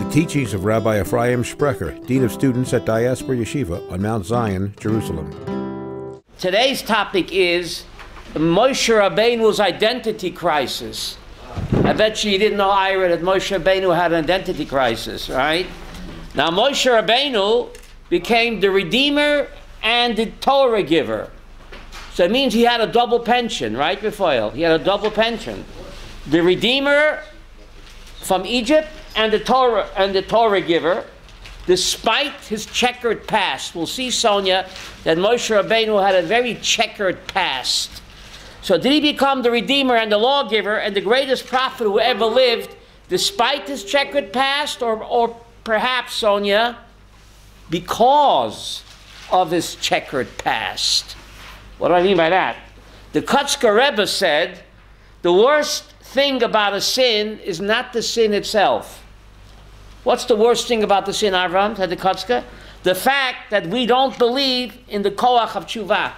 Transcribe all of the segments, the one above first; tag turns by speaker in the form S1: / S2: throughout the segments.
S1: The teachings of Rabbi Ephraim Sprecher, Dean of Students at Diaspora Yeshiva on Mount Zion, Jerusalem.
S2: Today's topic is Moshe Rabbeinu's identity crisis. I bet you didn't know, Ira, that Moshe Rabbeinu had an identity crisis, right? Now, Moshe Rabbeinu became the Redeemer and the Torah giver. So it means he had a double pension, right, Raphael? He had a double pension. The Redeemer from Egypt and the Torah giver, despite his checkered past. We'll see, Sonia, that Moshe Rabbeinu had a very checkered past. So did he become the Redeemer and the lawgiver and the greatest prophet who ever lived, despite his checkered past, or perhaps, Sonia, because of his checkered past? What do I mean by that? The Checkered Rebbe said, the worst thing about a sin is not the sin itself. What's the worst thing about the sin, Avram? Said the Checkered? The fact that we don't believe in the koach of tshuva.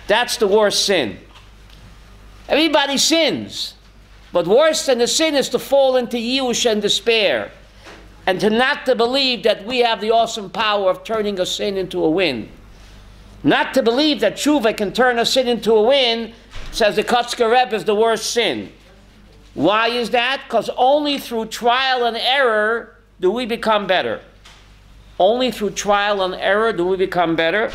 S2: That's the worst sin. Everybody sins. But worse than the sin is to fall into yush and despair. And to not to believe that we have the awesome power of turning a sin into a win. Not to believe that tshuva can turn a sin into a win, says the Checkered Rebbe, is the worst sin. Why is that? Because only through trial and error do we become better. Only through trial and error do we become better.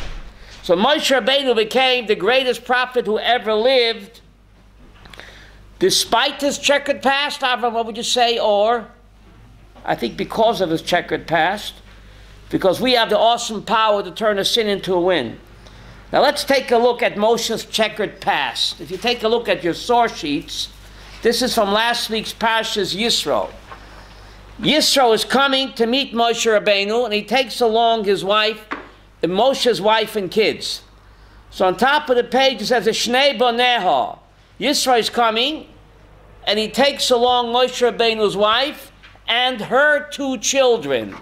S2: So Moshe Rabbeinu became the greatest prophet who ever lived, despite his checkered past, Avram, what would you say? Or, I think because of his checkered past, because we have the awesome power to turn a sin into a win. Now let's take a look at Moshe's checkered past. If you take a look at your source sheets, this is from last week's Parshas Yisro. Yisro is coming to meet Moshe Rabbeinu, and he takes along his wife, Moshe's wife and kids. So on top of the page it says, Shnei Boneha. Yisro is coming, and he takes along Moshe Rabbeinu's wife and her two children.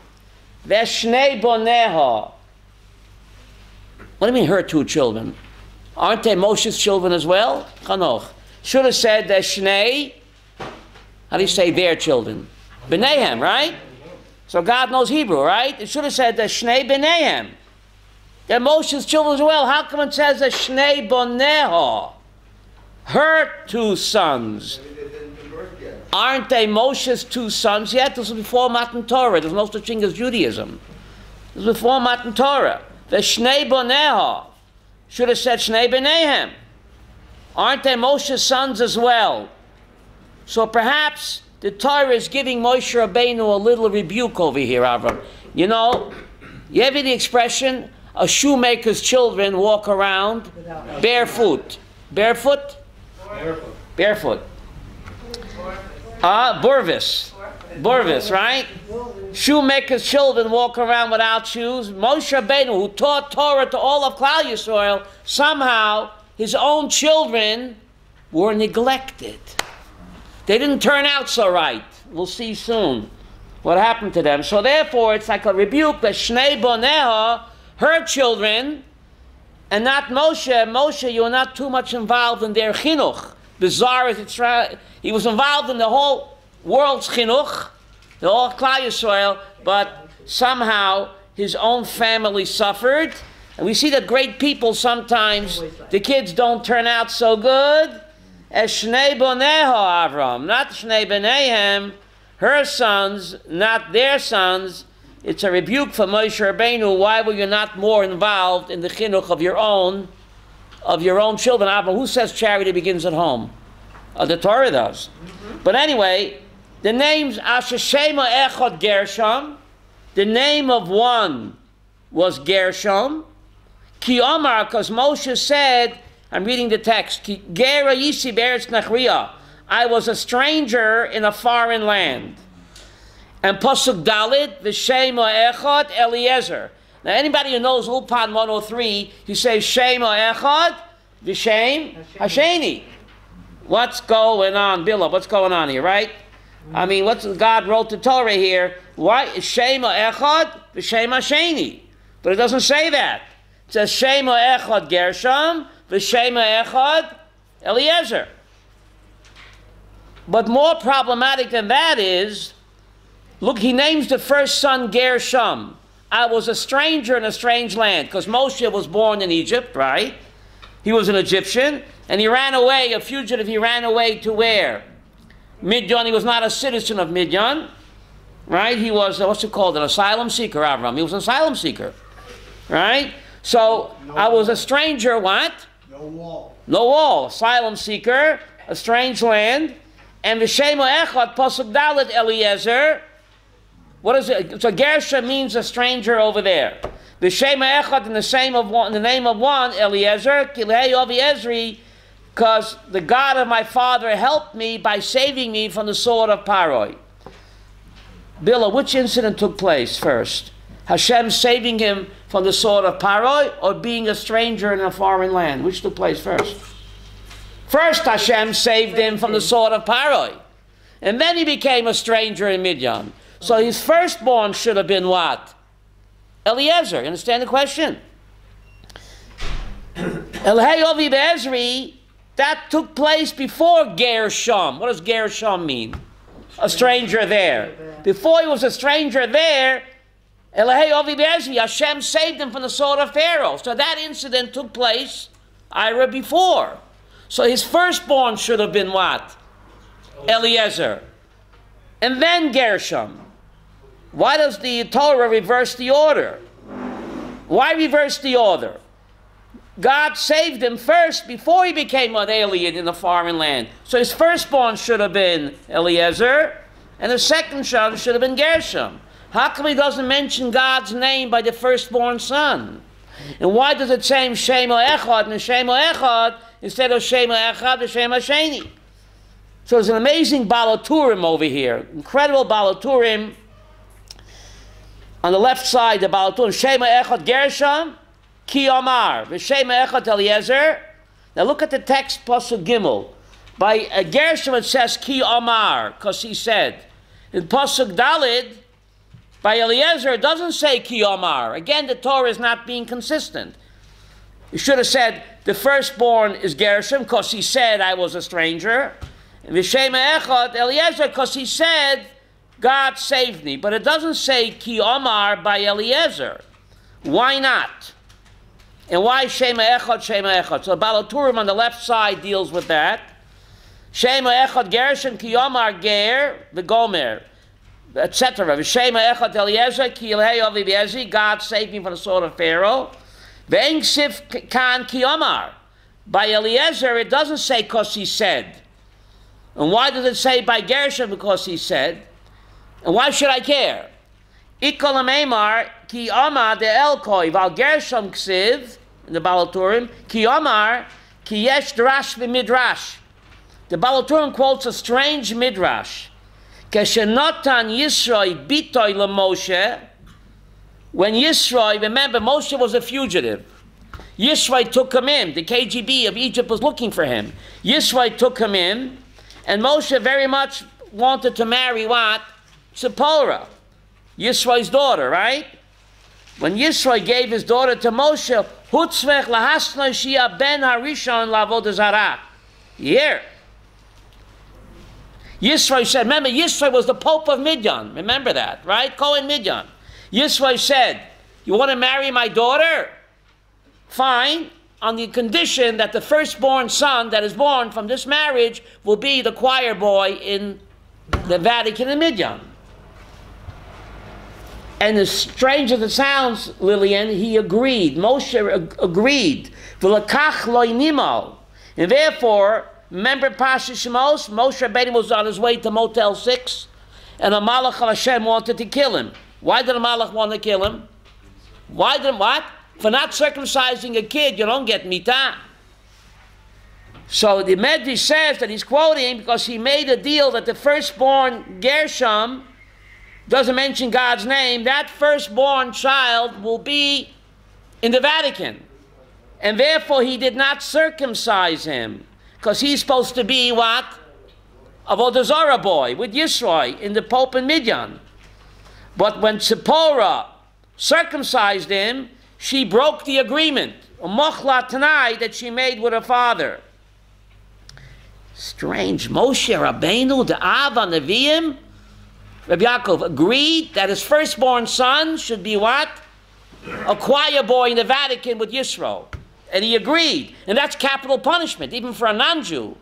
S2: Veshnei Boneha. What do you mean her two children? Aren't they Moshe's children as well? Chanoch. Should have said that Shnei, how do you say their children? B'neihem, right? So God knows Hebrew, right? It should have said that Shnei B'neihem. They're Moshe's children as well. How come it says that Shnei Boneha? Her two sons. Aren't they Moshe's two sons yet? This was before Matan Torah. There's no such thing as Judaism. This was before Matan Torah. The Shnei Boneha. Should have said Shnei B'neihem. Aren't they Moshe's sons as well? So perhaps the Torah is giving Moshe Rabbeinu a little rebuke over here, Avram. You know, you ever the expression, a shoemaker's children walk around barefoot. Barefoot? Barefoot. Burvis, right? Shoemaker's children walk around without shoes. Moshe Rabbeinu, who taught Torah to all of Klal Yisrael, somehow his own children were neglected. They didn't turn out so right. We'll see soon what happened to them. So therefore, it's like a rebuke that Shnei Boneha, her children, and not Moshe. Moshe, you were not too much involved in their chinuch. Bizarre as it's right. He was involved in the whole world's chinuch, the whole Klal Yisrael, but somehow his own family suffered. And we see that great people sometimes, the kids don't turn out so good. As Shnei Boneha, Avram, not Shnei B'neihem, her sons, not their sons. It's a rebuke for Moshe Rabbeinu. Why were you not more involved in the chinuch of your own children? Avram, who says charity begins at home? The Torah does. But anyway, the names Asher Shema Echad Gershom, the name of one was Gershom. Ki Omar, because Moshe said, I'm reading the text, Ki Gera Yisi Beretz Nachriya, I was a stranger in a foreign land. And Pasuk Dalit, V'Shema Echad Eliezer. Now anybody who knows Ulpan 103, you say Shema Echad, V'Shem Hasheni. What's going on, Billah? What's going on here, right? I mean, God wrote the Torah here. Why? Shema Echad, V'Shem Hasheni. But it doesn't say that. It says Shema Echad Gershom, V'Shema Echad Eliezer. But more problematic than that is Look, he names the first son Gershom. I was a stranger in a strange land, because Moshe was born in Egypt, right? He was an Egyptian, and he ran away, a fugitive. He ran away to where? Midian. He was not a citizen of Midian, right? He was, what's it called, an asylum seeker, Avram. He was an asylum seeker, right? So, I was a stranger, what?
S3: No wall.
S2: No wall, asylum seeker, a strange land. And V'shema Echad, Pasuk Dalet Eliezer. What is it? So Gershom means a stranger over there. V'shema Echad, in the name of one, Eliezer, Kilhei Ovi Ezri, because the God of my father helped me by saving me from the sword of Paroi. Billa, which incident took place first? Hashem saving him from the sword of Paroi, or being a stranger in a foreign land? Which took place first? First, Hashem saved him from the sword of Paroi. And then he became a stranger in Midian. So his firstborn should have been what? Eliezer. You understand the question? Elhei Ovi Be'ezri, that took place before Gershom. What does Gershom mean? A stranger there. Before he was a stranger there, Elhei Ovi Be'ezri, Hashem saved him from the sword of Pharaoh. So that incident took place, Ira, before. So his firstborn should have been what? Eliezer. And then Gershom. Why does the Torah reverse the order? Why reverse the order? God saved him first before he became an alien in a foreign land. So his firstborn should have been Eliezer, and the second son should have been Gershom. How come he doesn't mention God's name by the firstborn son? And why does it say Shema Echad and Shema Echad instead of Shema Echad and Shema Sheni? So there's an amazing Balaturim over here. Incredible Balaturim. On the left side, the Balaturim, Shema Echad Gershom, Ki Omar, V'Shema Echad Eliezer. Now look at the text, Pasuk Gimel. By Gershom it says Ki Omar, because he said. In Pasuk Dalid, by Eliezer, it doesn't say Ki Omar. Again, the Torah is not being consistent. You should have said, the firstborn is Gershom, because he said, I was a stranger. And V'Shema Echad Eliezer, because he said, God saved me. But it doesn't say Ki Omar by Eliezer. Why not? And why Shema Echad, Shema Echad? So Balaturim on the left side deals with that. Shema Echad Gershom, Ki Omar Ger, the Gomer, etc. V'Shema Echad Eliezer, Ki Elhei Ovi Be'ezri, God saved me from the sword of Pharaoh. V'Eng Sif Kan Ki Omar. By Eliezer, it doesn't say because he said. And why does it say by Gershom because he said? And why should I care? Ikol Amemar Ki Omar de Elkoi Val Gershom Ksiv in the Balaturim Ki Omar Ki Yesh Drash v'Midrash. The Balaturim quotes a strange midrash. Keshenotan Yisroi Bitoy LeMoshe. When Yisroi, remember Moshe was a fugitive. Yisroi took him in. The KGB of Egypt was looking for him. Yisroi took him in, and Moshe very much wanted to marry what? Zipporah, Yisroi's daughter, right? When Yisroi gave his daughter to Moshe, Hutzvech lahasna shia ben harishon lavodah zarah. Here. Yisroi said, remember, Yisroi was the Pope of Midian. Remember that, right? Cohen Midian. Yisroi said, you want to marry my daughter? Fine, on the condition that the firstborn son that is born from this marriage will be the choir boy in the Vatican in Midian. And as strange as it sounds, Lillian, he agreed. Moshe agreed. V'lakach lo nimo. And therefore, remember Pasha Shemos? Moshe Rabbeinu was on his way to Motel 6, and a Malach of Hashem wanted to kill him. Why did a Malach want to kill him? Why did what? For not circumcising a kid, you don't get mitah. So the Medrash says that he's quoting because he made a deal that the firstborn Gershom doesn't mention God's name. That firstborn child will be in the Vatican. And therefore he did not circumcise him. Because he's supposed to be what? A Avodah Zarah boy with Yisroi in the Pope in Midian. But when Zipporah circumcised him, she broke the agreement, a mochla tanai that she made with her father. Strange. Moshe Rabbeinu, the Av HaNeviim, Rabbi Yaakov agreed that his firstborn son should be what? A choir boy in the Vatican with Yisro. And he agreed. And that's capital punishment, even for a non-Jew.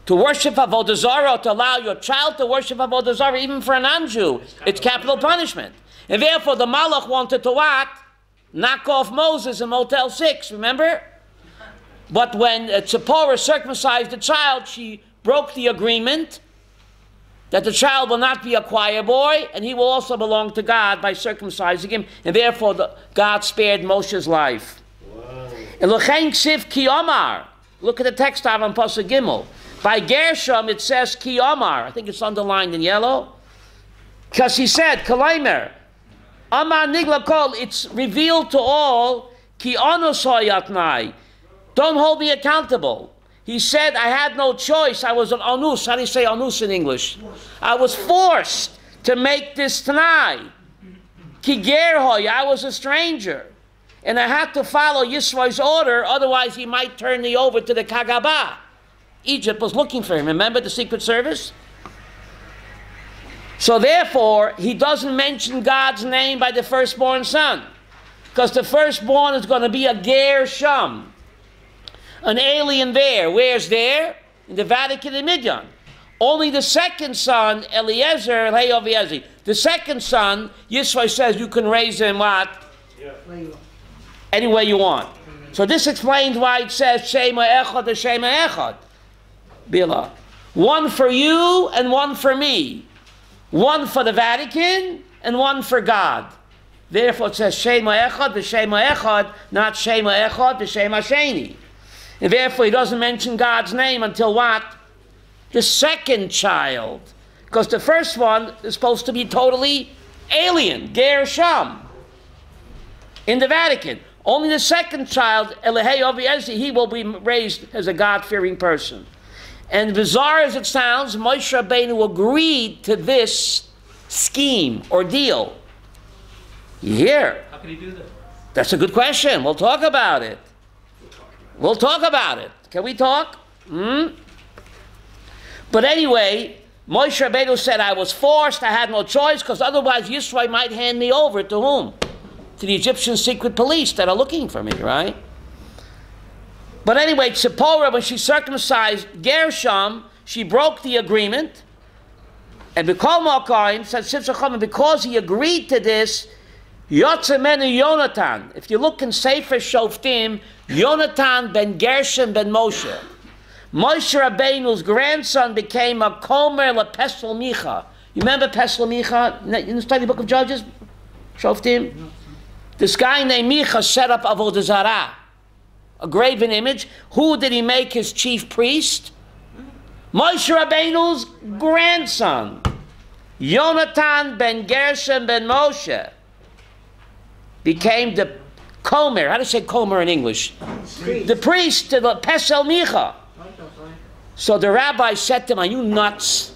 S2: To worship Avodah Zarah, to allow your child to worship Avodah Zarah, even for a non-Jew, it's capital punishment. And therefore the Malach wanted to what? Knock off Moses in Motel 6, remember? But when Tzipporah circumcised the child, she broke the agreement that the child will not be a choir boy, and he will also belong to God by circumcising him, and therefore God spared Moshe's life. Wow. And L'chein ksiv ki omar, look at the text of on Pasuk Gimel. By Gershom it says ki omar, I think it's underlined in yellow, because he said, Kalaimer, Amar nigla kol, it's revealed to all, ki onos hayatnai, don't hold me accountable. He said, I had no choice. I was an onus. How do you say onus in English? I was forced to make this Tanai. Ki ger hoy, I was a stranger. And I had to follow Yisro's order, otherwise he might turn me over to the Kagaba. Egypt was looking for him. Remember the Secret Service? So therefore, he doesn't mention God's name by the firstborn son. Because the firstborn is going to be a ger sham. An alien there. Where's there? In the Vatican in Midian. Only the second son, Eliezer, the second son, Yisro says you can raise him what? Yeah. Any way you want. So this explains why it says Shema Echad, Shema Echad. Bila. One for you and one for me. One for the Vatican and one for God. Therefore it says Shema Echad, Shema Echad, not Shema Echad, Shema Sheni. And therefore he doesn't mention God's name until what? The second child. Because the first one is supposed to be totally alien, Ger Sham, in the Vatican. Only the second child, Elihei Oviezi, he will be raised as a God-fearing person. And bizarre as it sounds, Moshe Rabbeinu agreed to this scheme or deal. You hear?
S3: How can he do that?
S2: That's a good question. We'll talk about it. We'll talk about it. Can we talk? But anyway, Moshe Rabbeinu said, I was forced, I had no choice, because otherwise Yisro might hand me over to whom? To the Egyptian secret police that are looking for me, right? But anyway, Tzipporah, when she circumcised Gershom, she broke the agreement. And because he agreed to this, Yotzemenu Yonatan. If you look in Sefer Shoftim, Yonatan ben Gershom ben Moshe. Moshe Rabbeinu's grandson became a Komer LePesel Micha. You remember Pesel Micha? You didn't study the book of Judges? Shoftim? This guy named Micha set up Avodah Zarah, a graven image. Who did he make his chief priest? Moshe Rabbeinu's grandson. Yonatan ben Gershom ben Moshe became the Komer. How do you say Komer in English? The priest to the Pesel Micha. So the rabbi said to him, are you nuts?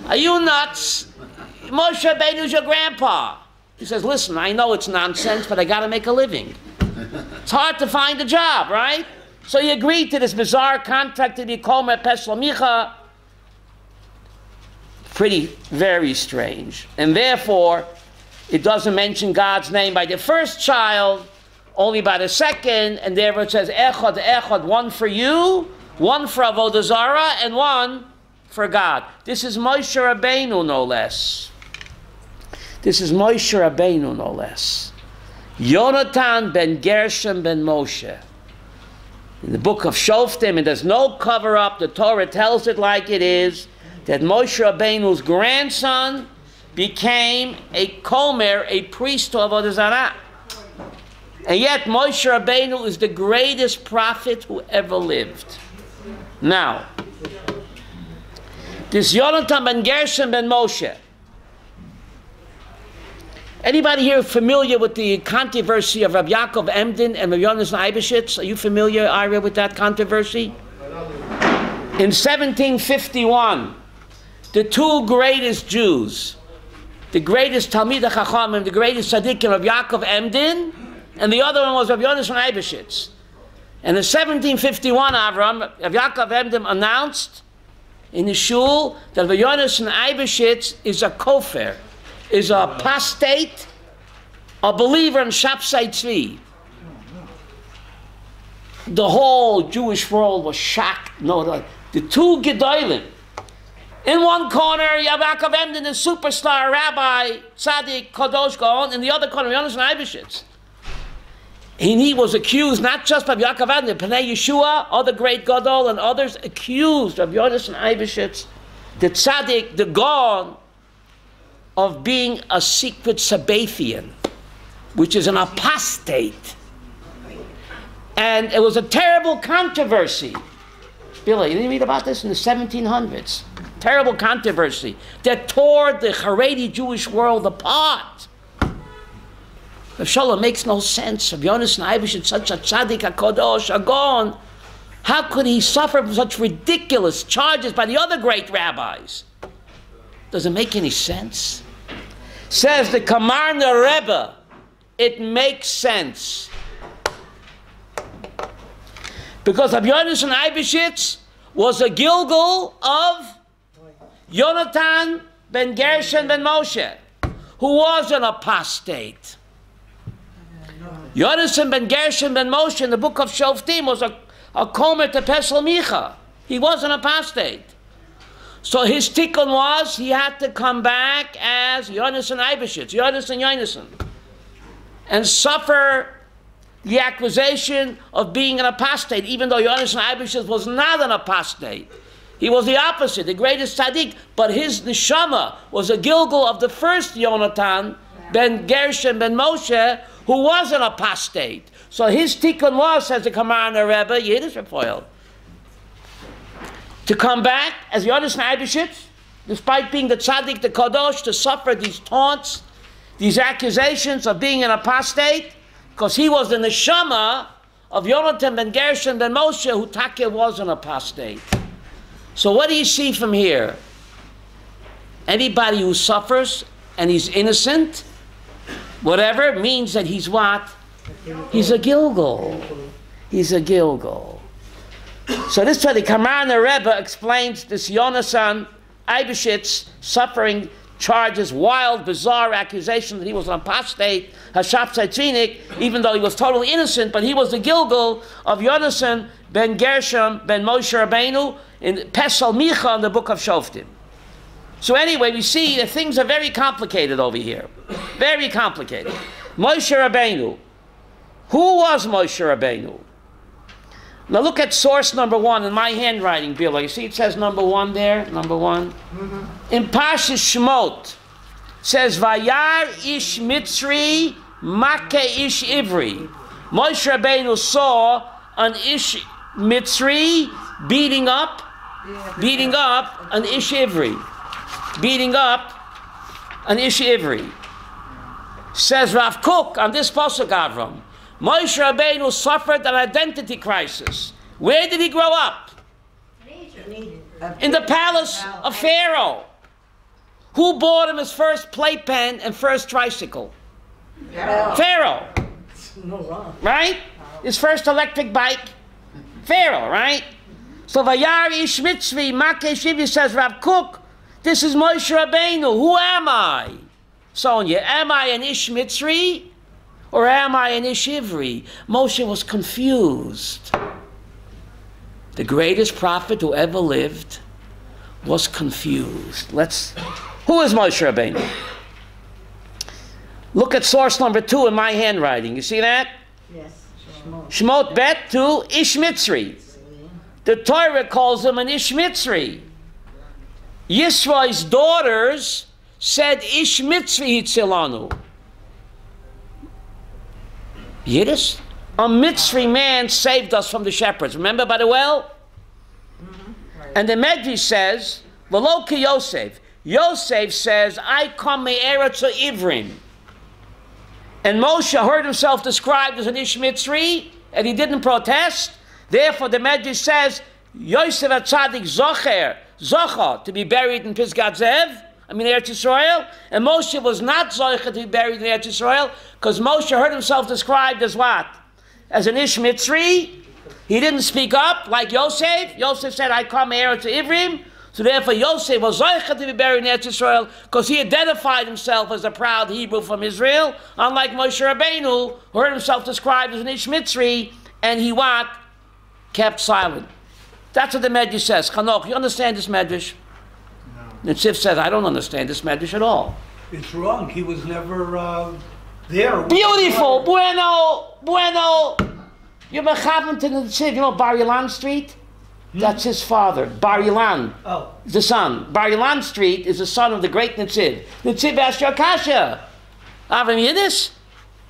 S2: Are you nuts? Moshe Rabbeinu's your grandpa. He says, listen, I know it's nonsense, but I got to make a living. It's hard to find a job, right? So he agreed to this bizarre contract to be Komer Pesel Micha. Pretty, very strange. And therefore, it doesn't mention God's name by the first child, only by the second, and therefore it says, Echad, Echad, one for you, one for Avodah Zarah, and one for God. This is Moshe Rabbeinu, no less. This is Moshe Rabbeinu, no less. Yonatan ben Gershom ben Moshe. In the book of Shoftim, and there's no cover-up, the Torah tells it like it is, that Moshe Rabbeinu's grandson became a Komer, a priest of Avodah Zarah. And yet Moshe Rabbeinu is the greatest prophet who ever lived. Now, this Yonatan ben Gershom ben Moshe. Anybody here familiar with the controversy of Rabbi Yaakov Emden and Rabbi Yonasan Eibeshitz? Are you familiar, Ira, with that controversy? In 1751, the two greatest Jews, the greatest Talmidei Chachamim, the greatest tzaddikim, Rabbi Yaakov Emden, and the other one was Rabbi Yonasan Eibeshitz. And in 1751, Rabbi Yaakov Emden announced in the shul that Rabbi Yonasan Eibeshitz is a kofer, is a apostate, a believer in Shapsai Tzvi. The whole Jewish world was shocked. No, the two Gedolim. In one corner, you have Yaakov Emden, the superstar Rabbi, Tzaddik, Kadosh Gaon. In the other corner, Yonasan Eibeshitz. And he was accused not just by Yaakov Emden, Pnei Yeshua, other great Gadol, and others accused of Yonasan Eibeshitz, the Tzaddik, the Gaon, of being a secret Sabbathian, which is an apostate. And it was a terrible controversy. Billy, you didn't read about this in the 1700s? Terrible controversy that tore the Haredi Jewish world apart. Rav Shalom makes no sense. Rav Yonasan Eibeshitz, such a tzaddik, a kadosh, a gaon, how could he suffer from such ridiculous charges by the other great rabbis? Doesn't make any sense. Says the Kamarna Rebbe, it makes sense. Because Rabbi Yonasan Eibeshitz was a Gilgal of Yonatan ben Gershon ben Moshe, who was an apostate. Yonasan ben Gershon ben Moshe in the book of Shoftim was a Komer to Pesel Micha. He was an apostate. So his tikkun was he had to come back as Yonasan Eibeshitz, Yonasan, and suffer the accusation of being an apostate, even though Yonasan Eibeshitz was not an apostate. He was the opposite, the greatest tzaddik, but his neshama was a Gilgal of the first Yonatan, ben Gershon, ben Moshe, who was an apostate. So his tikkun was, says the Kamarna Rebbe, Yiddish Refoil, to come back as Yonasan Eibeshitz, despite being the tzaddik, the kadosh, to suffer these taunts, these accusations of being an apostate, because he was the neshama of Yonatan ben Gershon ben Moshe, who Takeh was an apostate. So what do you see from here? Anybody who suffers and he's innocent, whatever, means that he's what? He's a Gilgal. He's a Gilgal. So this is why the Kamarna Rebbe explains this Yonasan Eibeshitz suffering charges, wild, bizarre accusation that he was an apostate, Hashaf Tzainik, even though he was totally innocent, but he was the Gilgal of Yonasan ben Gershom ben Moshe Rabbeinu in Pesel Micha in the book of Shoftim. So anyway, we see that things are very complicated over here. Very complicated. Moshe Rabbeinu. Who was Moshe Rabbeinu? Now look at source number 1 in my handwriting, Bill. You see it says number 1 there? Number 1. In Parshas Shemot, it says, Vayar ish Mitzri make ish Ivri. Moshe Rabbeinu saw an ish Mitzri beating up an ish Ivri. Beating up an ish Ivri. Says Rav Kook on this pasuk Avram, Moshe Rabbeinu suffered an identity crisis. Where did he grow up? In the palace of Pharaoh. Who bought him his first playpen and first tricycle? Pharaoh. Right? His first electric bike? Pharaoh, right? So Vayar ish Mitzri Makeh Shivi, says Rav Kook, this is Moshe Rabbeinu. Who am I? Sonia, am I an ish Mitzri? Or am I an ish Ivri? Moshe was confused. The greatest prophet who ever lived was confused. Who is Moshe Rabbeinu? Look at source number 2 in my handwriting. You see that?
S3: Yes.
S2: Shemot bet to ish Mitzri. The Torah calls him an ish Mitzri. Yisro's daughters said ish Mitzri hitzilanu. Yiddish? A Mitzri man saved us from the shepherds. Remember by the well?
S3: Right.
S2: And the Medrash says, V'lo ki Yosef. Yosef says, I come me'eretz Ivrim. And Moshe heard himself described as an Ish Mitzri, and he didn't protest. Therefore, the Medrash says, Yosef HaTzadik Zocher, to be buried in Pisgat Zev, Eretz Yisrael, and Moshe was not Zocher to be buried in Eretz Yisrael, because Moshe heard himself described as what? As an Ish Mitzri. He didn't speak up like Yosef. Yosef said, I come here to Ivrim. So therefore Yosef was Zoicha to be buried in Eretz Yisrael because he identified himself as a proud Hebrew from Israel, unlike Moshe Rabbeinu, who heard himself described as an Ish Mitzri, and he what? Kept silent. That's what the Medrash says. Chanoch, you understand this Medrash? No. Nitziv says, I don't understand this Medrash at all.
S4: It's wrong. He was never there.
S2: Beautiful. Bueno. You're mechavan to the Nitziv. You know Bar Ilan Street? That's his father, Bar Ilan.
S4: Oh.
S2: The son. Bar Ilan Street is the son of the great Nitziv. Nitziv asked your kasha. Avram Yiddish,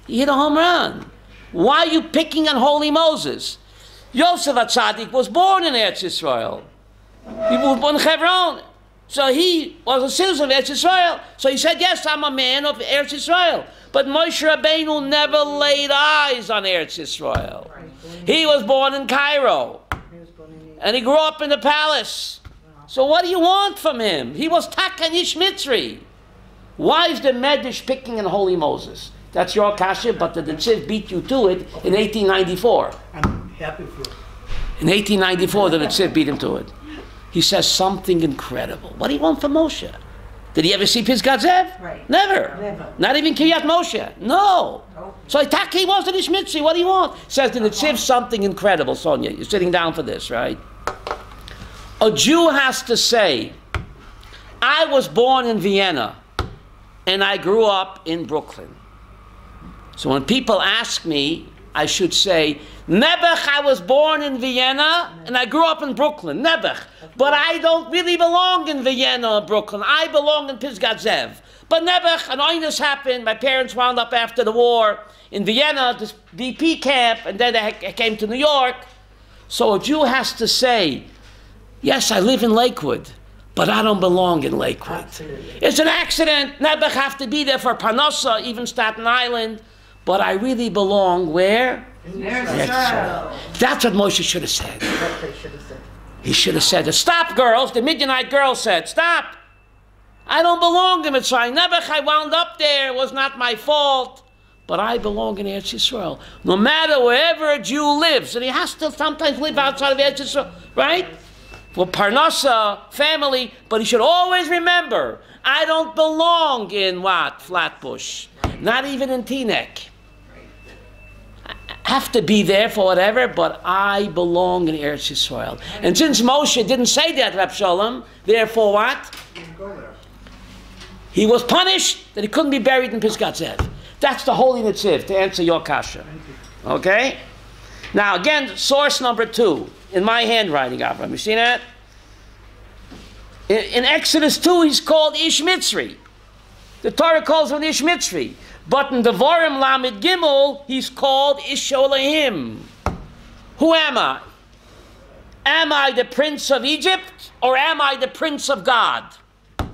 S2: you hit a home run. Why are you picking on holy Moses? Yosef HaTzadik was born in Eretz Yisrael. He was born in Hebron. So he was a citizen of Eretz Yisrael. So he said, yes, I'm a man of Eretz Yisrael. But Moshe Rabbeinu never laid eyes on Eretz Yisrael. He was born in Cairo. And he grew up in the palace. So what do you want from him? He was Takan Ish Mitzri. Why is the Medrash picking on holy Moses? That's your kasha, but the Nitziv beat you to it in 1894.
S4: I'm happy for it.
S2: In 1894, the Nitziv beat him to it. He says something incredible. What do you want from Moshe? Did he ever see Pisgat Zev?
S3: Right.
S2: Never. Not even Kiryat Moshe. No. So he was an Ish Mitzri. What do you want? Says the Nitziv something incredible, Sonia. You're sitting down for this, right? A Jew has to say, I was born in Vienna and I grew up in Brooklyn. So when people ask me, I should say, Nebuch, I was born in Vienna and I grew up in Brooklyn. Nebuch. But I don't really belong in Vienna or Brooklyn. I belong in Pisgat Zev. But Nebuch, an oinus happened. My parents wound up after the war in Vienna, this BP camp, and then I came to New York. So a Jew has to say, yes, I live in Lakewood, but I don't belong in Lakewood. Absolutely. It's an accident. Nebuch have to be there for Parnassa, even Staten Island. But I really belong where? That's what Moshe should have said. He should have said, stop, girls. The Midianite girl said, stop. I don't belong in Mitzrayim. Nebuch, I wound up there. It was not my fault. But I belong in Eretz Yisrael. No matter wherever a Jew lives, and he has to sometimes live outside of Eretz Yisrael, right? For Parnassa, family, but he should always remember, I don't belong in what? Flatbush. Not even in Teaneck. Have to be there for whatever, but I belong in Eretz Yisrael. And since Moshe didn't say that, Reb Shalom, therefore what? He was punished that he couldn't be buried in Pisgat Zev. That's the holy Nitziv, to answer your kasha. Okay? Now again, source number 2, in my handwriting, Avram. You see that? In Exodus 2, he's called Ish Mitzri. The Torah calls him Ish Mitzri. But in Devarim Lamed Gimel, he's called Ish Elohim. Who am I? Am I the prince of Egypt, or am I the prince of God?
S3: He's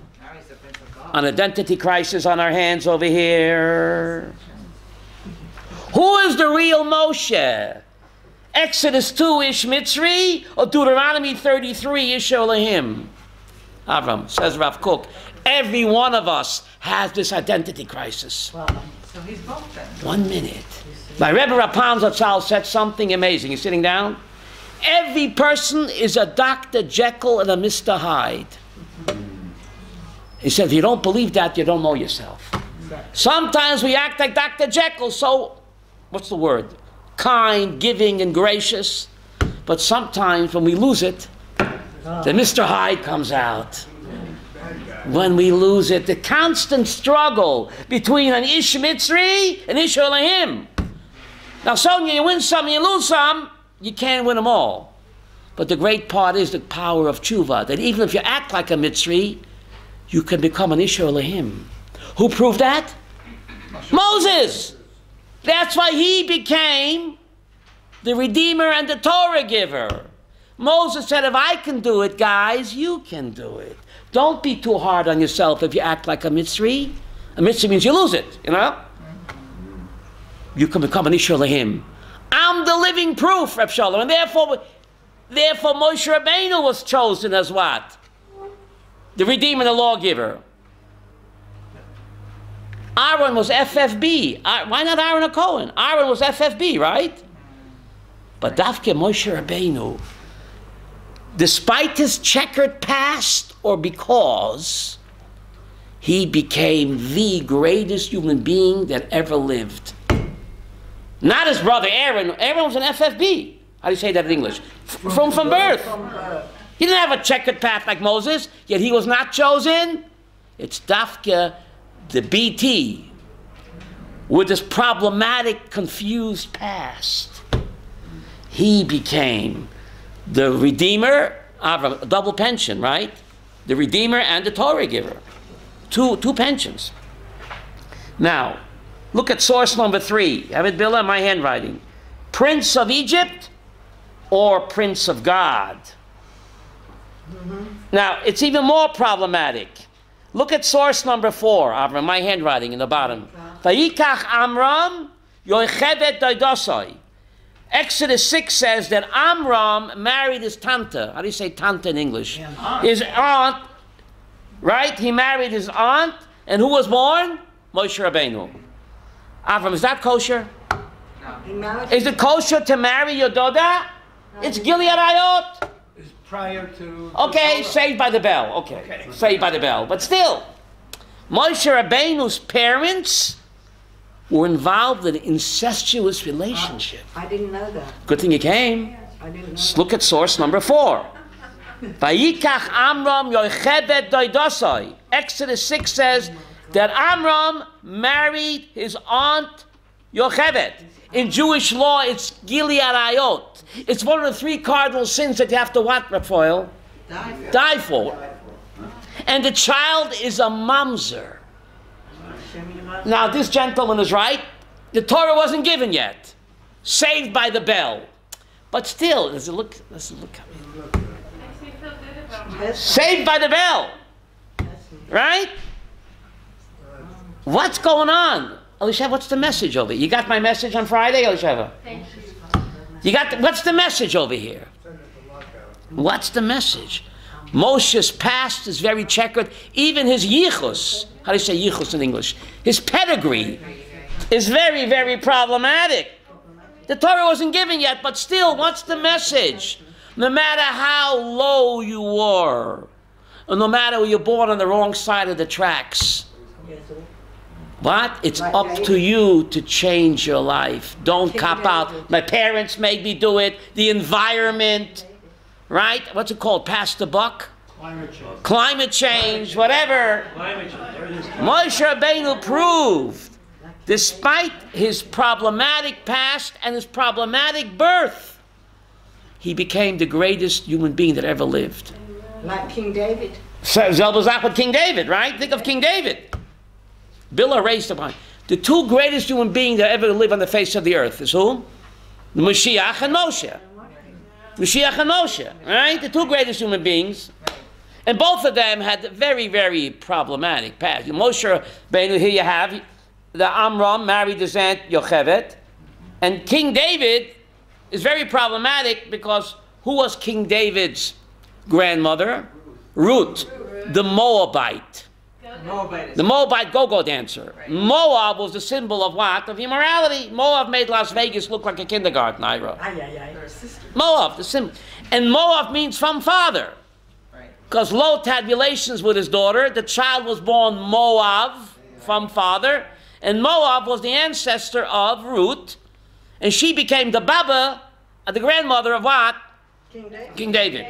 S3: the prince of God.
S2: An identity crisis on our hands over here. Who is the real Moshe? Exodus 2, Ish Mitzri, or Deuteronomy 33, Ish Elohim? Avram, says Rav Kook, every one of us has this identity crisis.
S3: Well, so he's both then.
S2: 1 minute. My Rebbe Rapam Zatzal said something amazing. You sitting down? Every person is a Dr. Jekyll and a Mr. Hyde. He said, if you don't believe that, you don't know yourself. Sometimes we act like Dr. Jekyll, so, what's the word? Kind, giving, and gracious. But sometimes when we lose it, the Mr. Hyde comes out. When we lose it, the constant struggle between an Ish Mitzri and Ish Elohim. Now, Sonia, you win some, you lose some, you can't win them all. But the great part is the power of tshuva, that even if you act like a Mitzri, you can become an Ish Elohim. Who proved that? Moses. That's why he became the Redeemer and the Torah giver. Moses said, if I can do it, guys, you can do it. Don't be too hard on yourself if you act like a Mitzri. A Mitzri means you lose it, you know? You can become an Ish Elohim. I'm the living proof, Reb Shalom. And therefore Moshe Rabbeinu was chosen as what? The Redeemer, the lawgiver. Aaron was FFB. Why not Aaron or Cohen? Aaron was FFB, right? But Dafke Moshe Rabbeinu, despite his checkered past or because he became the greatest human being that ever lived. Not his brother Aaron. Aaron was an FFB. How do you say that in English? From birth. He didn't have a checkered path like Moses, yet he was not chosen. It's Dafka, the BT, with this problematic, confused past. He became the Redeemer, a double pension, right? The Redeemer and the Torah giver. Two pensions. Now, look at source number 3. Have it, Bill, in my handwriting. Prince of Egypt or Prince of God? Now, it's even more problematic. Look at source number 4, Avram, my handwriting in the bottom. Vayikach Amram yochevet daidosai. Exodus 6 says that Amram married his tante. How do you say tante in English? His aunt, right? He married his aunt, and who was born? Moshe Rabbeinu. Avram, is that kosher?
S3: No.
S2: Is it kosher to marry your Doda? It's Gilead Ayot.
S4: It's prior to...
S2: Okay, saved by the bell. Okay, saved by the bell. But still, Moshe Rabbeinu's parents were involved in an incestuous relationship.
S3: I didn't know that.
S2: Good thing you came.
S3: I didn't know
S2: Let's look at source number 4. Vayikach Amram yochevet daidosai. Exodus 6 says that Amram married his aunt Yochevet. In Jewish law, it's Gilead Ayot. It's one of the 3 cardinal sins that you have to what, Raphael? Die for. And the child is a mamzer. Now, this gentleman is right. The Torah wasn't given yet. Saved by the bell. But still, let's look. Saved by the bell. Right? What's going on? Elisheva, what's the message over here? You got my message on Friday, Elisheva?
S5: Thank
S2: You got what's the message over here? What's the message? Moshe's past is very checkered. Even his yichus, how do you say yichus in English? His pedigree is very, very problematic. The Torah wasn't given yet, but still, what's the message? No matter how low you were, or no matter you're born on the wrong side of the tracks, what? It's up to you to change your life. Don't cop out. My parents made me do it. The environment, right? What's it called? Pass the buck? Climate change, whatever. Moshe Rabbeinu proved, despite his problematic past and his problematic birth, he became the greatest human being that ever lived.
S3: Like King David.
S2: Zelbazak with King David, right? Think of King David. Billah raised upon. The 2 greatest human beings that ever lived on the face of the earth is who? The Mashiach and Moshe. Mashiach and Moshe, right? The 2 greatest human beings. And both of them had very, very problematic past. Moshe Rabbeinu, here you have, the Amram married his aunt Yochevet. And King David is very problematic because who was King David's grandmother? Ruth, the Moabite. The Moabite go-go dancer. Right. Moab was the symbol of what? Of immorality. Moab made Las Vegas look like a kindergarten, Ira. Moab, the symbol. And Moab means from father. Because Lot had relations with his daughter. The child was born Moab, from father. And Moab was the ancestor of Ruth. And she became the Baba, the grandmother of what? King David.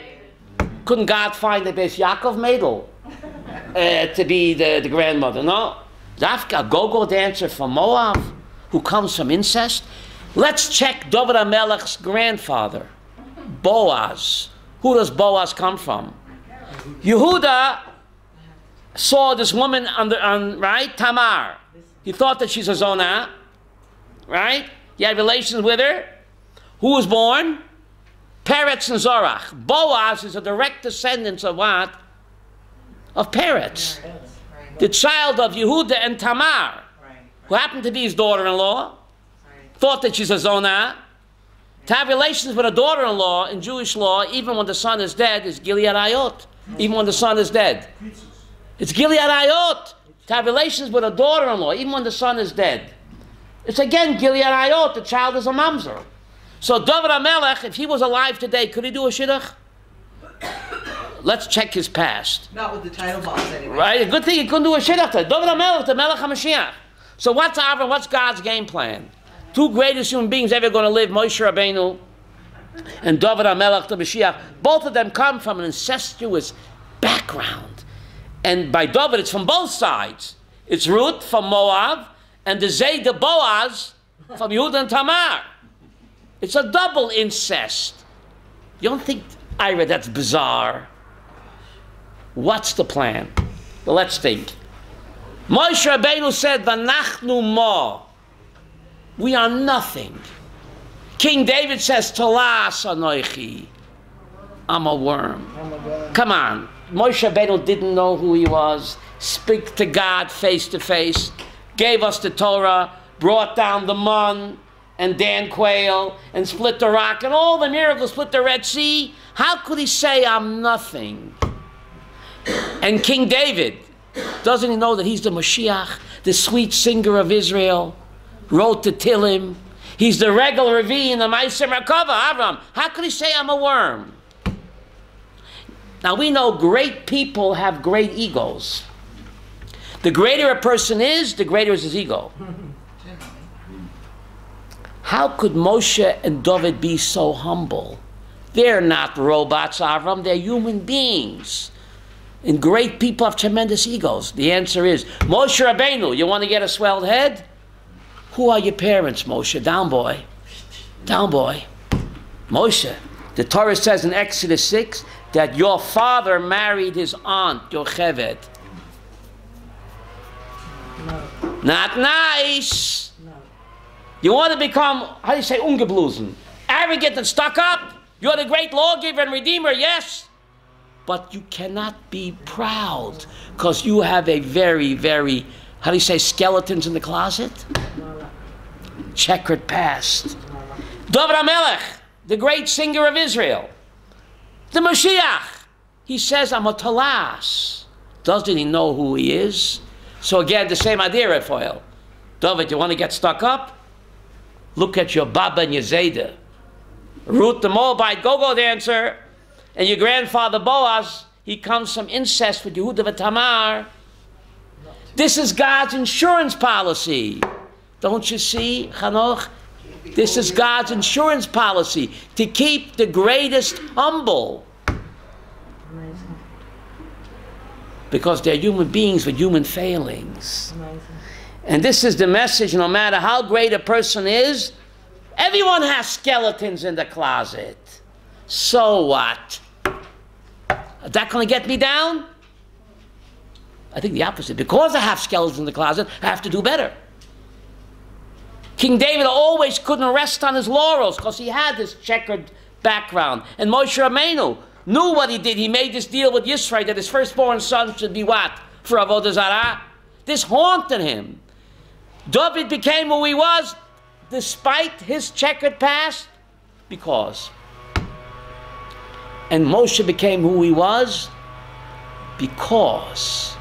S2: Couldn't God find the best Yaakov Madel? To be the grandmother. No. Dafka, a go-go dancer from Moab who comes from incest. Let's check David HaMelech's grandfather, Boaz. Who does Boaz come from? Yehuda saw this woman right? Tamar. He thought that she's a Zonah. Right? He had relations with her. Who was born? Peretz and Zorach. Boaz is a direct descendant of what? Of Peretz, the child of Yehuda and Tamar, who happened to be his daughter-in-law, thought that she's a Zonah. To have relations with a daughter-in-law in Jewish law, even when the son is dead, is Gilead Ayot. Even when the son is dead. It's Gilead Ayot. To have relations with a daughter-in-law, even when the son is dead. It's again Gilead Ayot. The child is a mamzer. So David HaMelech, if he was alive today, could he do a shidduch? let's check his past.
S5: Not with the title box anyway.
S2: Right? A good thing he couldn't do a shit after. David HaMelech, the Melech HaMashiach. So what's Avram? What's God's game plan? Two greatest human beings ever going to live, Moshe Rabbeinu and David HaMelech, the Mashiach. Both of them come from an incestuous background. And by David, it's from both sides. It's Ruth from Moab, and the Zay, the Boaz, from Yehuda and Tamar. It's a double incest. You don't think, Ira, that's bizarre? What's the plan? Well, let's think. Moshe Rabbeinu said, V'nachnu mo. We are nothing. King David says, Tolas anoichi. I'm a worm. Come on. Moshe Rabbeinu didn't know who he was. Speak to God face to face. Gave us the Torah. Brought down the mun and Dan quail and split the rock and all the miracles, split the Red Sea. How could he say I'm nothing? And King David, doesn't he know that he's the Mashiach, the sweet singer of Israel, wrote the Tillim. He's the regular Revi in the Ma'aser Merkava, Avram. How could he say I'm a worm? Now we know great people have great egos. The greater a person is, the greater is his ego. How could Moshe and David be so humble? They're not robots, Avram. They're human beings. And great people have tremendous egos. The answer is, Moshe Rabbeinu, you want to get a swelled head? Who are your parents, Moshe? Down boy. Down boy. Moshe. The Torah says in Exodus 6 that your father married his aunt, Yocheved.
S3: No.
S2: Not nice.
S3: No.
S2: You want to become, how do you say, ungeblusen? Arrogant and stuck up? You're the great lawgiver and redeemer, yes. But you cannot be proud because you have a very, very, how do you say, skeletons in the closet? Checkered past. David HaMelech, the great singer of Israel. The Mashiach. He says, I'm a talas. Doesn't he know who he is? So again, the same idea, Raphael. David, you want to get stuck up? Look at your Baba and your Zayda. Ruth the Moabite go-go dancer. And your grandfather Boaz, he comes from incest with Yehuda and Tamar. This is God's insurance policy. Don't you see, Chanoch? This is God's insurance policy, to keep the greatest humble.
S3: Amazing.
S2: Because they're human beings with human failings.
S3: Amazing.
S2: And this is the message, no matter how great a person is, everyone has skeletons in the closet. So what? Is that going to get me down? I think the opposite. Because I have skeletons in the closet, I have to do better. King David always couldn't rest on his laurels because he had this checkered background. And Moshe Rabbeinu knew what he did. He made this deal with Yisrael that his firstborn son should be what? For Avodah Zarah. This haunted him. David became who he was despite his checkered past because. And Moshe became who he was because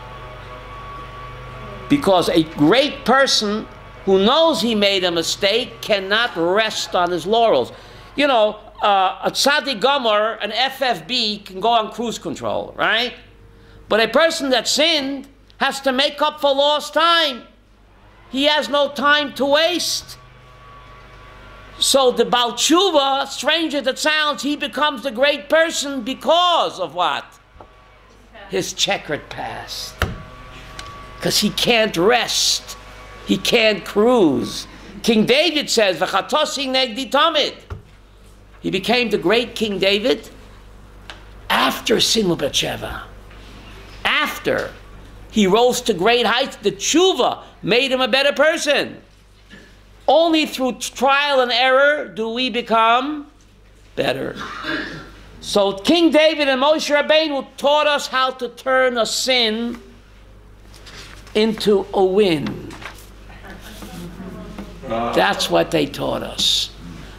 S2: a great person who knows he made a mistake cannot rest on his laurels. You know, a tzaddik gomer, an FFB, can go on cruise control, right? But a person that sinned has to make up for lost time. He has no time to waste. So the Baal Tshuva, strange as it sounds, he becomes the great person because of what? His checkered past. Because he can't rest. He can't cruise. King David says, V'chatosi negdi tamid. He became the great King David after sin with Bathsheba. After he rose to great heights, the tshuva made him a better person. Only through trial and error do we become better. So King David and Moshe Rabbeinu taught us how to turn a sin into a win. That's what they taught us.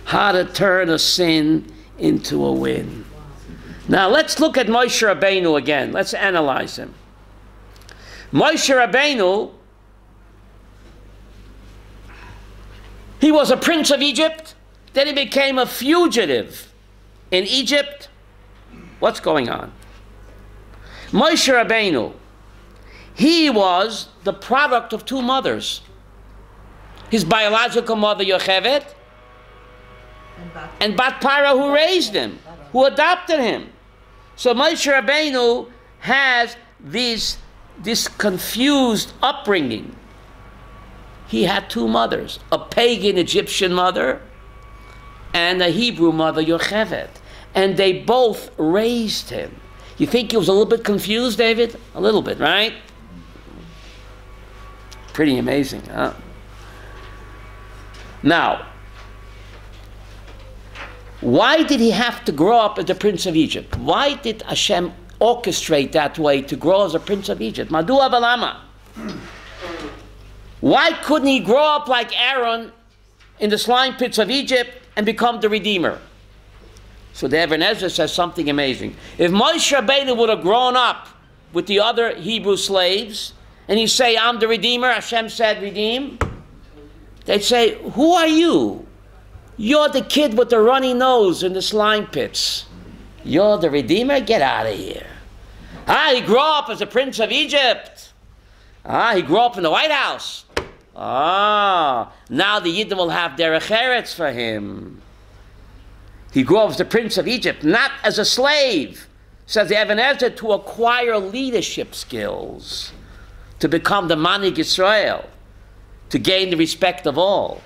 S2: How to turn a sin into a win. Now let's look at Moshe Rabbeinu again. Let's analyze him. Moshe Rabbeinu, he was a prince of Egypt. Then he became a fugitive in Egypt. What's going on? Moshe Rabbeinu, he was the product of two mothers. His biological mother, Yocheved, and Bat Para, who raised him, who adopted him. So Moshe Rabbeinu has this confused upbringing. He had two mothers, a pagan Egyptian mother and a Hebrew mother, Yocheved. And they both raised him. You think he was a little bit confused, David? A little bit, right? Pretty amazing, huh? Now, why did he have to grow up as the Prince of Egypt? Why did Hashem orchestrate that way to grow as a Prince of Egypt? Madua Balama. Why couldn't he grow up like Aaron in the slime pits of Egypt and become the Redeemer? So the Even Ezra says something amazing. If Moshe Rabbeinu would have grown up with the other Hebrew slaves, and he'd say, I'm the Redeemer, Hashem said, redeem, they'd say, who are you? You're the kid with the runny nose in the slime pits. You're the Redeemer? Get out of here. He grew up as a Prince of Egypt. He grew up in the White House. Now the Yidden will have derech eretz for him. He grew up as the Prince of Egypt, not as a slave, says the Even Ezra, to acquire leadership skills, to become the Manig Yisrael, to gain the respect of all.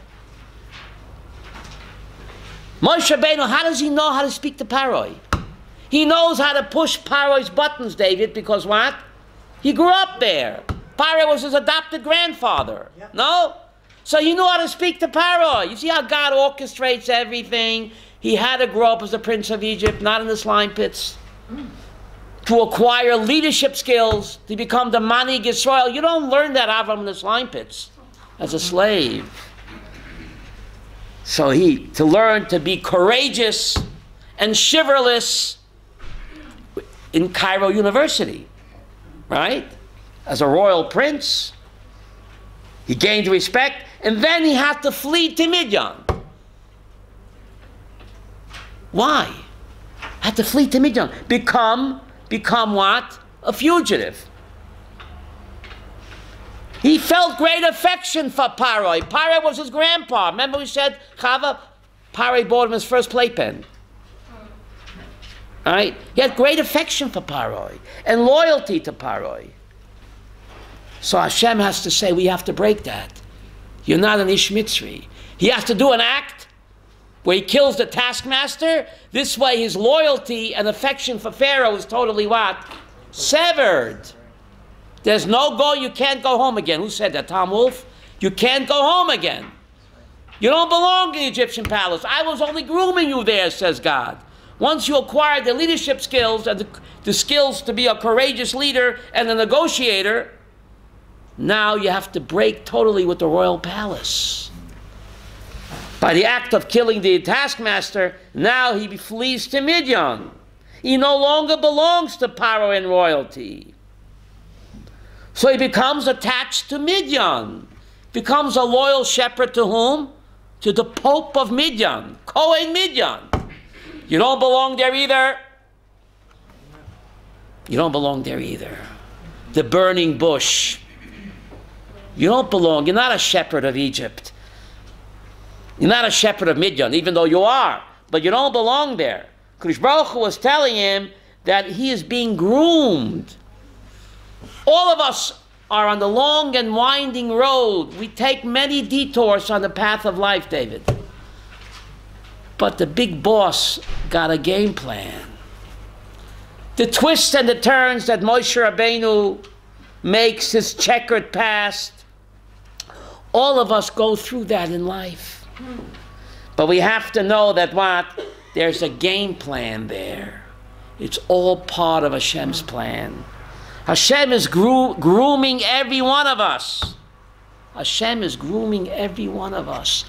S2: Moshe Rabbeinu, how does he know how to speak to Paroi? He knows how to push Paroi's buttons, David, because what? He grew up there. Paroi was his adopted grandfather. Yep. No? So he knew how to speak to Paroi. You see how God orchestrates everything? He had to grow up as the Prince of Egypt, not in the slime pits. To acquire leadership skills, to become the Manig Yisrael. You don't learn that Avram in the slime pits as a slave. So to learn to be courageous and chivalrous in Cairo University, right? As a royal prince, he gained respect, and then he had to flee to Midian. Why? Had to flee to Midian. Become what? A fugitive. He felt great affection for Paroi. Paroi was his grandpa. Remember we said, Chava, Paroi bought him his first playpen. All right? He had great affection for Paroi and loyalty to Paroi. So Hashem has to say, we have to break that. You're not an Ish Mitzri. He has to do an act where he kills the taskmaster. This way his loyalty and affection for Pharaoh is totally what? Severed. There's no go, you can't go home again. Who said that? Tom Wolfe? You can't go home again. You don't belong in the Egyptian palace. I was only grooming you there, says God. Once you acquire the leadership skills and the skills to be a courageous leader and a negotiator, now you have to break totally with the royal palace. By the act of killing the taskmaster, now he flees to Midian. He no longer belongs to Paro and royalty. So he becomes attached to Midian. Becomes a loyal shepherd to whom? To the Pope of Midian, Kohen Midian. You don't belong there either. You don't belong there either. The burning bush. You don't belong. You're not a shepherd of Egypt. You're not a shepherd of Midian, even though you are. But you don't belong there. Kadosh Baruch Hu was telling him that he is being groomed. All of us are on the long and winding road. We take many detours on the path of life, David. But the big boss got a game plan. The twists and the turns that Moshe Rabbeinu makes, his checkered past, all of us go through that in life. But we have to know that what? There's a game plan there. It's all part of Hashem's plan. Hashem is grooming every one of us. Hashem is grooming every one of us.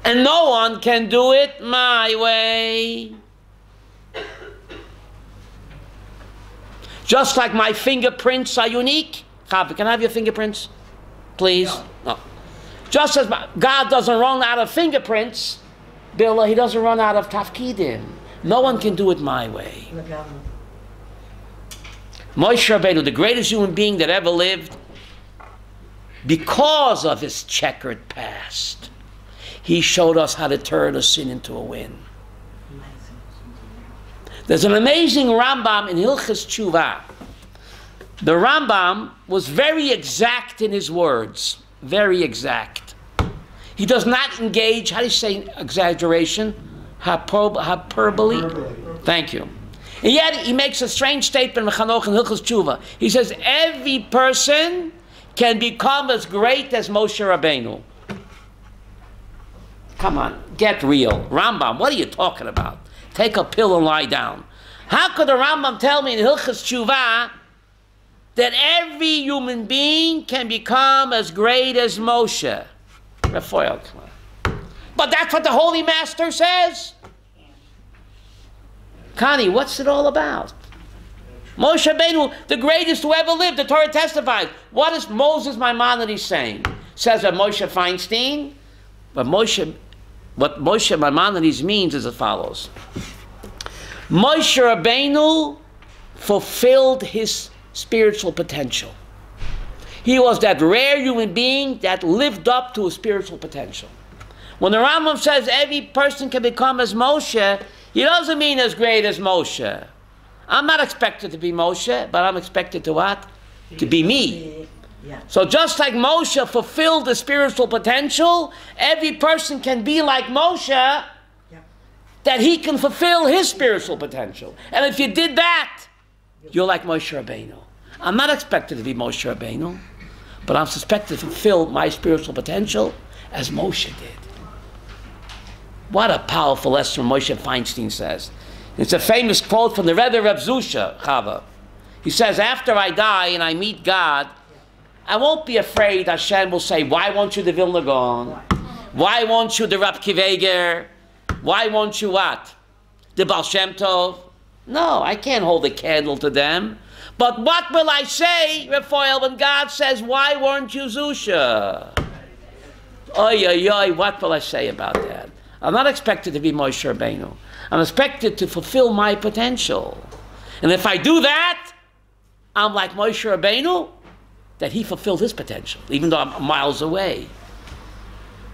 S2: And no one can do it my way. Just like my fingerprints are unique. Chavi, can I have your fingerprints? Please? No. Just as God doesn't run out of fingerprints, Bill, he doesn't run out of tafkidim. No one can do it my way. Moshe Rabbeinu, the greatest human being that ever lived, because of his checkered past, he showed us how to turn a sin into a win. There's an amazing Rambam in Hilchas Tshuva. The Rambam was very exact in his words. Very exact. He does not engage, how do you say exaggeration? Hyperbole? Thank you. And yet he makes a strange statement in Chanoch and Hilchos Tshuva. He says, every person can become as great as Moshe Rabbeinu. Come on, get real. Rambam, what are you talking about? Take a pill and lie down. How could the Rambam tell me in Hilchos Tshuva that every human being can become as great as Moshe? Raphael, come on. But that's what the Holy Master says. Connie, what's it all about? Moshe Rabbeinu, the greatest who ever lived, the Torah testifies. What is Moses Maimonides saying? Says that Moshe Feinstein, but what Moshe Maimonides means is as follows. Moshe Rabbeinu fulfilled his spiritual potential. He was that rare human being that lived up to his spiritual potential. When the Rambam says every person can become as Moshe, he doesn't mean as great as Moshe. I'm not expected to be Moshe, but I'm expected to what? To be me.
S3: Yeah.
S2: So just like Moshe fulfilled the spiritual potential, every person can be like Moshe, that he can fulfill his spiritual potential. And if you did that, you're like Moshe Rabbeinu. I'm not expected to be Moshe Rabbeinu, but I'm expected to fulfill my spiritual potential as Moshe did. What a powerful lesson Moshe Feinstein says. It's a famous quote from the Rebbe Reb Zusha, Chava. He says, after I die and I meet God, I won't be afraid Hashem will say, why won't you the Vilna Gaon? Why won't you the Rab Kiveger? Why won't you what? The Baal Shem Tov? No, I can't hold a candle to them. But what will I say, Raphael, when God says, why weren't you Zusha? Oy, oy, oy, what will I say about that? I'm not expected to be Moshe Rabbeinu. I'm expected to fulfill my potential. And if I do that, I'm like Moshe Rabbeinu, that he fulfilled his potential, even though I'm miles away.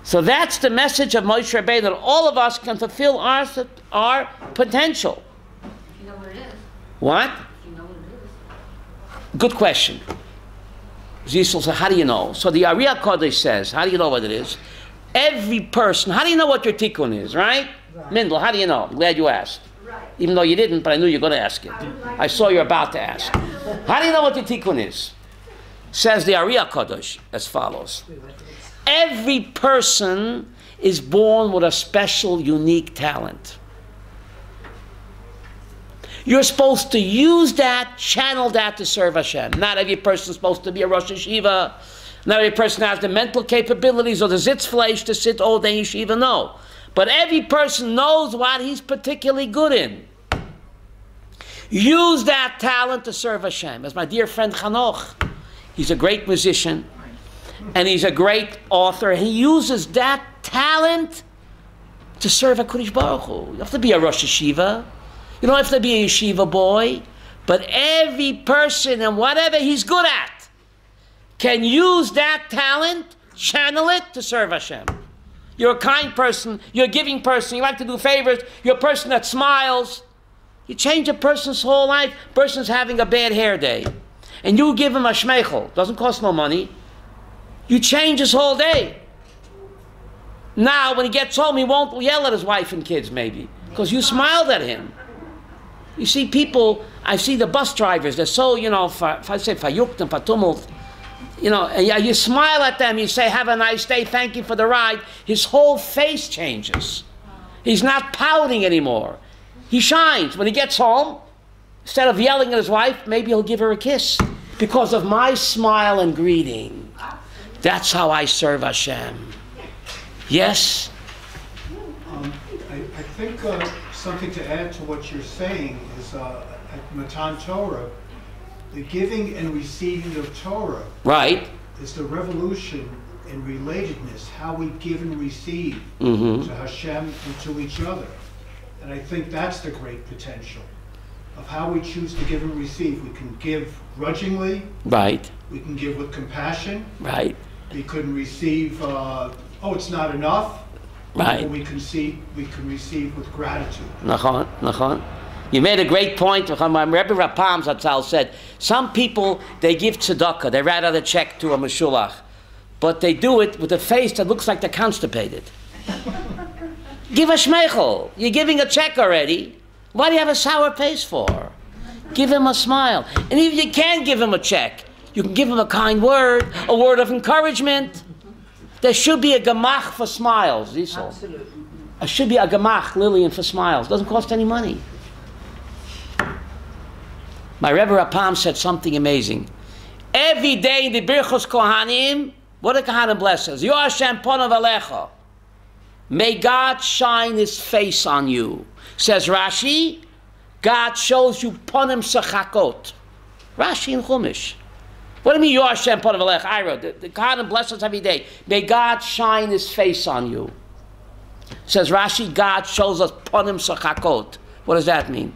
S2: So that's the message of Moshe Rabbeinu, that all of us can fulfill our potential.
S3: You know what it is?
S2: What?
S3: You know what it is?
S2: Good question. Zisel said, how do you know? So the Ariya Kodesh says, how do you know what it is? Every person, how do you know what your tikkun is, right? Mindel, how do you know? I'm glad you asked.
S3: Right.
S2: Even though you didn't, but I knew you were going to ask it. I saw you're about to ask. How do you know what your tikkun is? Says the Ariya Kodesh as follows. Every person is born with a special, unique talent. You're supposed to use that, channel that to serve Hashem. Not every person is supposed to be a Rosh Yeshiva. Not every person has the mental capabilities or the zitzfleisch to sit all day in yeshiva, no. But every person knows what he's particularly good in. Use that talent to serve Hashem. As my dear friend Chanoch, he's a great musician, and he's a great author. He uses that talent to serve HaKadosh Baruch Hu. You don't have to be a Rosh Yeshiva. You don't have to be a yeshiva boy. But every person and whatever he's good at can use that talent, channel it to serve Hashem. You're a kind person, you're a giving person, you like to do favors, you're a person that smiles. You change a person's whole life. Person's having a bad hair day, and you give him a shmeichel, doesn't cost no money. You change his whole day. Now, when he gets home, he won't yell at his wife and kids, maybe, because you smiled at him. You see people, I see the bus drivers, they're so, fayukt and patumult. You smile at them, you say, have a nice day, thank you for the ride. His whole face changes. He's not pouting anymore. He shines. When he gets home, instead of yelling at his wife, maybe he'll give her a kiss because of my smile and greeting. That's how I serve Hashem. Yes?
S4: I think something to add to what you're saying is at Matan Torah, the giving and receiving of Torah,
S2: right,
S4: is the revolution in relatedness, how we give and receive
S2: mm-hmm.
S4: to Hashem and to each other. And I think that's the great potential. of how we choose to give and receive. We can give grudgingly.
S2: Right.
S4: We can give with compassion.
S2: Right.
S4: We can receive, oh, it's not enough.
S2: Right.
S4: Or we can receive with gratitude.
S2: Nachon, nachon. You made a great point. Rabbi Rapam Zatzal said, some people, they give tzedakah, they write out a check to a meshulach, but they do it with a face that looks like they're constipated. Give a shmeichel. You're giving a check already. Why do you have a sour face for? Give him a smile. And if you can't give him a check, you can give him a kind word, a word of encouragement. There should be a gemach for smiles, Zisel.
S5: Absolutely.
S2: There should be a gemach, Lillian, for smiles. Doesn't cost any money. My Rebbe Rapam said something amazing. Every day in the Birchos Kohanim, what do Kohanim bless us? Yo Hashem ponav alecha. May God shine His face on you. Says Rashi, God shows you ponim sechakot. Rashi in Chumash. What do you mean, Yo Hashem ponav alecha? I wrote, the Kohanim bless us every day. May God shine His face on you. Says Rashi, God shows us ponim sechakot. What does that mean?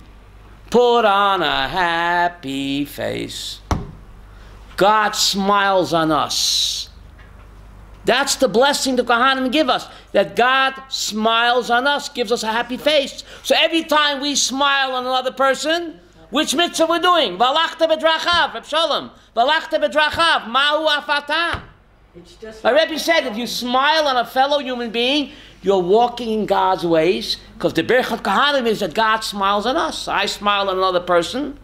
S2: Put on a happy face. God smiles on us. That's the blessing the Kohanim give us, that God smiles on us, gives us a happy face. So every time we smile on another person, which mitzvah we're doing? Valachta bedrachav, Reb Shalom. Valachta bedrachav, mahu afata. My Rebbe said, if you smile on a fellow human being, you're walking in God's ways, because the Birchat Kohanim is that God smiles on us. I smile on another person,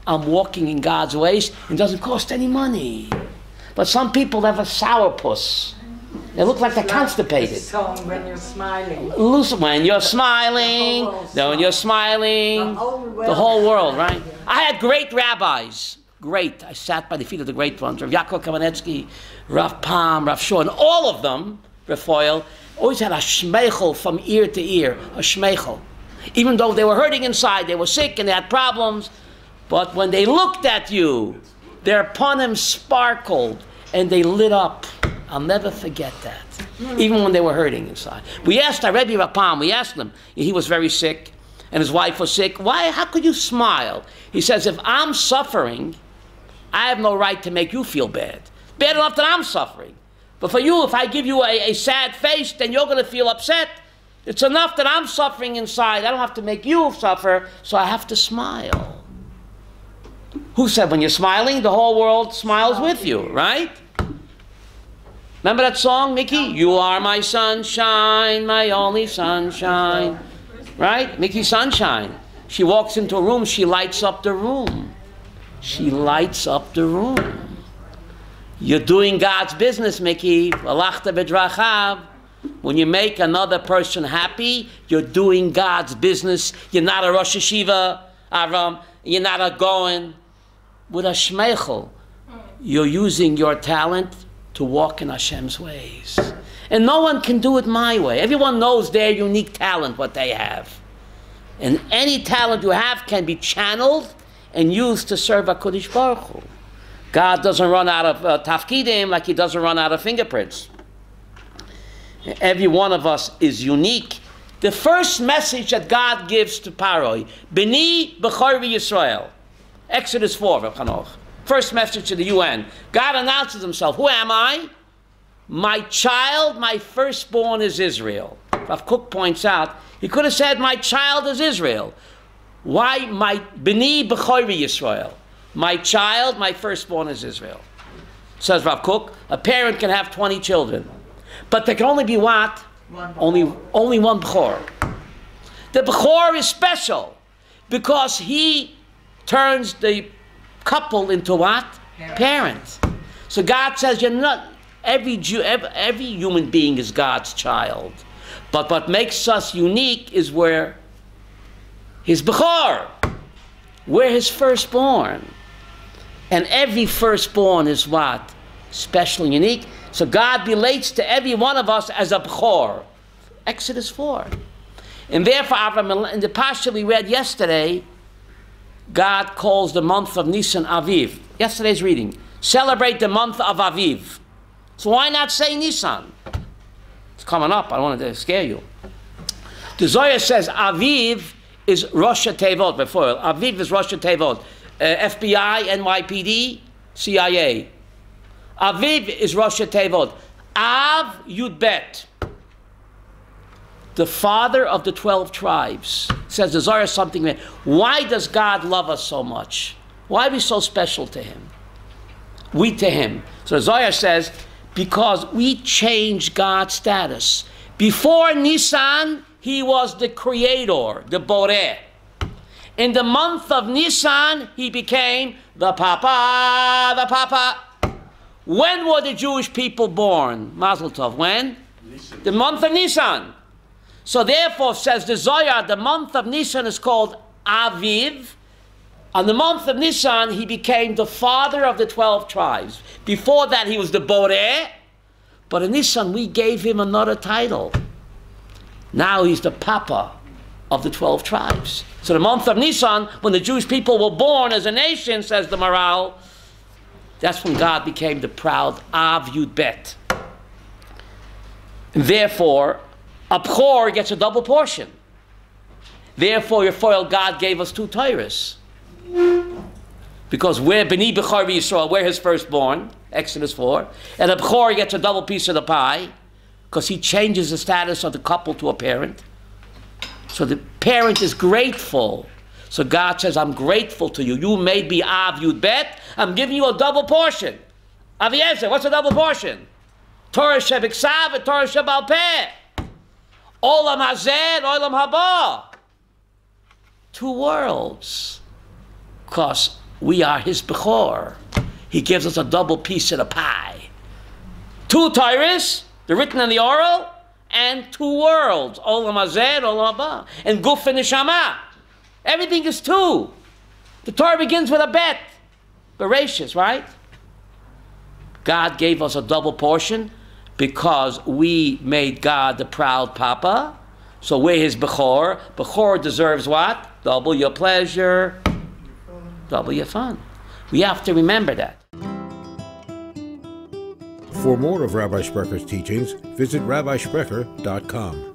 S2: I'm walking in God's ways, and it doesn't cost any money. But some people have a sourpuss. They look like they're constipated.
S5: The song when you're smiling.
S2: When you're smiling, when you're smiling, the whole world, right? I had great rabbis. Great. I sat by the feet of the great ones. Rav Yaakov Kamenetsky, Rav Pam, Rav Shor, and all of them, Raphael, always had a shmeichel from ear to ear, a shmeichel. Even though they were hurting inside, they were sick and they had problems, but when they looked at you, their panim sparkled and they lit up. I'll never forget that. Even when they were hurting inside. We asked our Rebbe Rapam, we asked him, he was very sick and his wife was sick. Why? How could you smile? He says, if I'm suffering, I have no right to make you feel bad. Bad enough that I'm suffering. But for you, if I give you a sad face, then you're going to feel upset. It's enough that I'm suffering inside. I don't have to make you suffer, so I have to smile. Who said when you're smiling, the whole world smiles with you, right? Remember that song, Mickey? You are my sunshine, my only sunshine. Right? Mickey Sunshine. She walks into a room, she lights up the room. She lights up the room. You're doing God's business, Mickey. When you make another person happy, you're doing God's business. You're not a Rosh Hashiva, Avram. You're not a Goen. With a shmeichel, you're using your talent to walk in Hashem's ways. And no one can do it my way. Everyone knows their unique talent, what they have. And any talent you have can be channeled and used to serve HaKadosh Baruch Hu. God doesn't run out of tafkidim like He doesn't run out of fingerprints. Every one of us is unique. The first message that God gives to Paroi, B'ni b'chor Yisrael, Exodus 4, Reb Chanoch. First message to the UN. God announces Himself. Who am I? My child, my firstborn is Israel. Rav Kook points out, he could have said, my child is Israel. Why my B'ni b'chor Yisrael? My child, my firstborn is Israel. Says Rav Kook, a parent can have 20 children. But there can only be what? Only one B'chor. The B'chor is special because he turns the couple into what? Parents. So God says, you're not, every human being is God's child. But what makes us unique is where His B'chor, we're His firstborn. And every firstborn is what? Special and unique. So God relates to every one of us as a B'chor. Exodus 4. And therefore, in the Pasha we read yesterday, God calls the month of Nisan Aviv. Yesterday's reading. Celebrate the month of Aviv. So why not say Nisan? It's coming up. I don't want to scare you. The Zohar says Aviv is Rosh Tevot, before. Aviv is Rosh Tevot. FBI, NYPD, CIA. Aviv is Rosh Tevot. Av Yud Bet. The father of the 12 tribes. Says the Zohar something. Why does God love us so much? Why are we so special to him? We to him. So the Zohar says, because we changed God's status. Before Nisan, he was the creator, the Boreh. In the month of Nisan, he became the Papa, the Papa. When were the Jewish people born? Mazel Tov. When? Nisan. The month of Nisan. So therefore, says the Zohar, the month of Nisan is called Aviv. On the month of Nisan, he became the father of the 12 tribes. Before that, he was the Boreh. But in Nisan, we gave him another title. Now he's the Papa of the 12 tribes. So the month of Nisan, when the Jewish people were born as a nation, says the Maral, that's when God became the proud Av Yud Bet. And therefore, Abchor gets a double portion. Therefore, your foil God gave us 2 Torahs. Because we're B'ni B'char Yisrael, we're his firstborn, Exodus 4. And Abchor gets a double piece of the pie, because he changes the status of the couple to a parent. So the parent is grateful. So God says, I'm grateful to you. You made me Av Yud Bet. I'm giving you a double portion. Aviezer, what's a double portion? Torah Shebiksav and Torah Shebal Peh. Olam Hazeh, Olam Haba. 2 worlds. Because we are his Bechor. He gives us a double piece of the pie. 2 Torahs, the written and the oral, and 2 worlds. Olam Hazeh, Olam Haba. And Guf and Neshama. Everything is 2. The Torah begins with a bet. Bereshis, right? God gave us a double portion because we made God the proud Papa. So we're his Bechor. Bechor deserves what? Double your pleasure, double your fun. We have to remember that.
S1: For more of Rabbi Sprecher's teachings, visit rabbisprecher.com.